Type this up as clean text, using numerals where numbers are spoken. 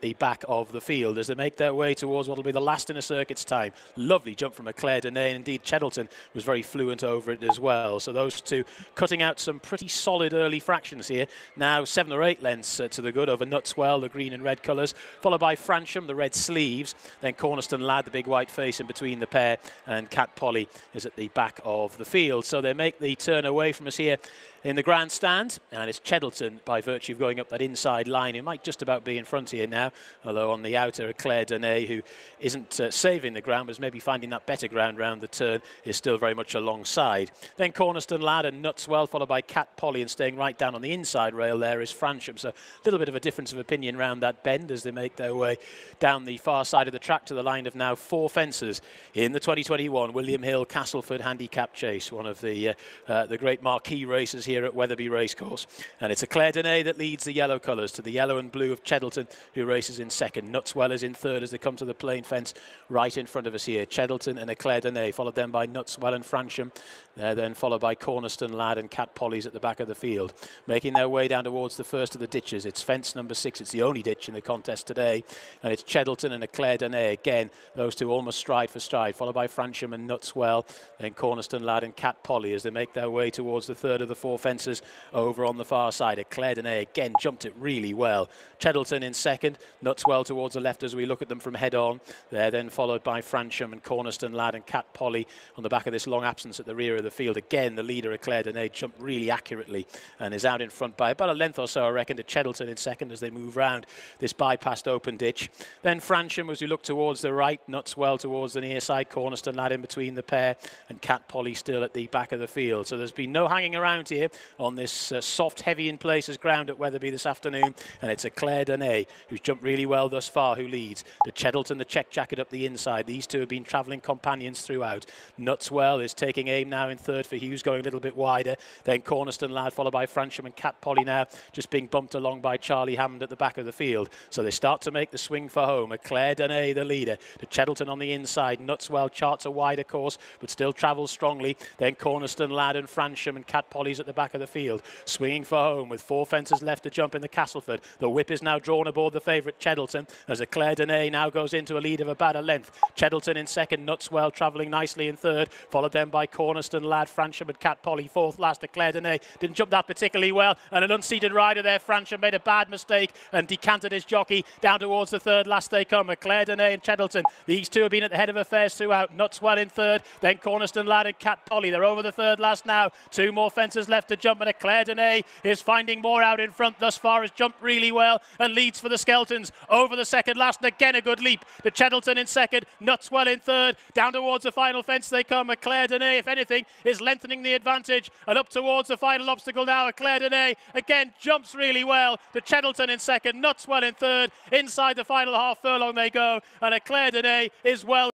at the back of the field as they make their way towards what will be the last in a circuit's time. Lovely jump from Eclair Dene, and indeed Cheddleton was very fluent over it as well. So those two cutting out some pretty solid early fractions here. Now 7 or 8 lengths to the good over Nutswell, the green and red colours, followed by Fransham, the red sleeves, then Cornerstone Lad, the big white face in between the pair, and Cat Polly is at the back of the field. So they make the turn away from us here in the grandstand, and it's Cheddleton, by virtue of going up that inside line, who might just about be in front here now, although on the outer, Eclair Dene, who isn't saving the ground, but is maybe finding that better ground round the turn, is still very much alongside. Then Cornerstone Lad and Nutswell, followed by Cat Polly, and staying right down on the inside rail there is Fransham. So a little bit of a difference of opinion round that bend as they make their way down the far side of the track to the line of now 4 fences in the 2021 William Hill Castleford Handicap Chase, one of the great marquee races here at Wetherby Racecourse. And it's Eclair Dene that leads the yellow colours to the yellow and blue of Cheddleton, who races in second. Nutswell is in third as they come to the plain fence right in front of us here. Cheddleton and Eclair Dene, followed then by Nutswell and Fransham. They're then followed by Cornerstone Lad and Cat Polly's at the back of the field. Making their way down towards the first of the ditches. It's fence number 6. It's the only ditch in the contest today. And it's Cheddleton and Eclair Dene. Again, those two almost stride for stride, followed by Fransham and Nutswell. Then Cornerstone Lad and Cat Polly as they make their way towards the third of the 4 fences over on the far side. Eclair Dene again jumped it really well. Cheddleton in second. Nutswell towards the left as we look at them from head on. They're then followed by Fransham and Cornerstone Lad and Cat Polly on the back of this long absence at the rear of the field. Again, the leader, Eclair Dene, jumped really accurately and is out in front by about a length or so, I reckon, to Cheddleton in second as they move round this bypassed open ditch. Then Fransham, as we look towards the right, Nutswell towards the near side, Cornerstone Lad in between the pair, and Cat Polly still at the back of the field. So there's been no hanging around here on this soft, heavy in places ground at Wetherby this afternoon, and it's Eclair Dene, who's jumped really well thus far, who leads. To Cheddleton, the check jacket up the inside. These two have been travelling companions throughout. Nutswell is taking aim now in third for Hughes, going a little bit wider. Then Cornerstone Lad, followed by Fransham and Cat Polly now, just being bumped along by Charlie Hammond at the back of the field. So they start to make the swing for home. Eclair Dene, the leader. To Cheddleton on the inside. Nutswell charts a wider course, but still travels strongly. Then Cornerstone Lad and Fransham and Cat Polly's at the back of the field, swinging for home with 4 fences left to jump in the Castleford. The whip is now drawn aboard the favourite Cheddleton as Eclair Dene now goes into a lead of about a length. Cheddleton in second, Nutswell travelling nicely in third, followed then by Cornerstone Lad, Fransham and Cat Polly fourth last. Eclair Dene didn't jump that particularly well, and an unseated rider there, Fransham, made a bad mistake and decanted his jockey down towards the third last they come. Eclair Dene and Cheddleton, these two have been at the head of affairs throughout. Nutswell in third, then Cornerstone Lad and Cat Polly. They're over the third last now. 2 more fences left to jump, and Eclair Dene is finding more out in front thus far, has jumped really well and leads for the Skeltons over the second last, and again a good leap to Cheddleton in second, Nutswell in third. Down towards the final fence they come. Eclair Dene, if anything, is lengthening the advantage, and up towards the final obstacle now. Eclair Dene again jumps really well to Cheddleton in second, Nutswell in third. Inside the final half furlong they go, and Eclair Dene is well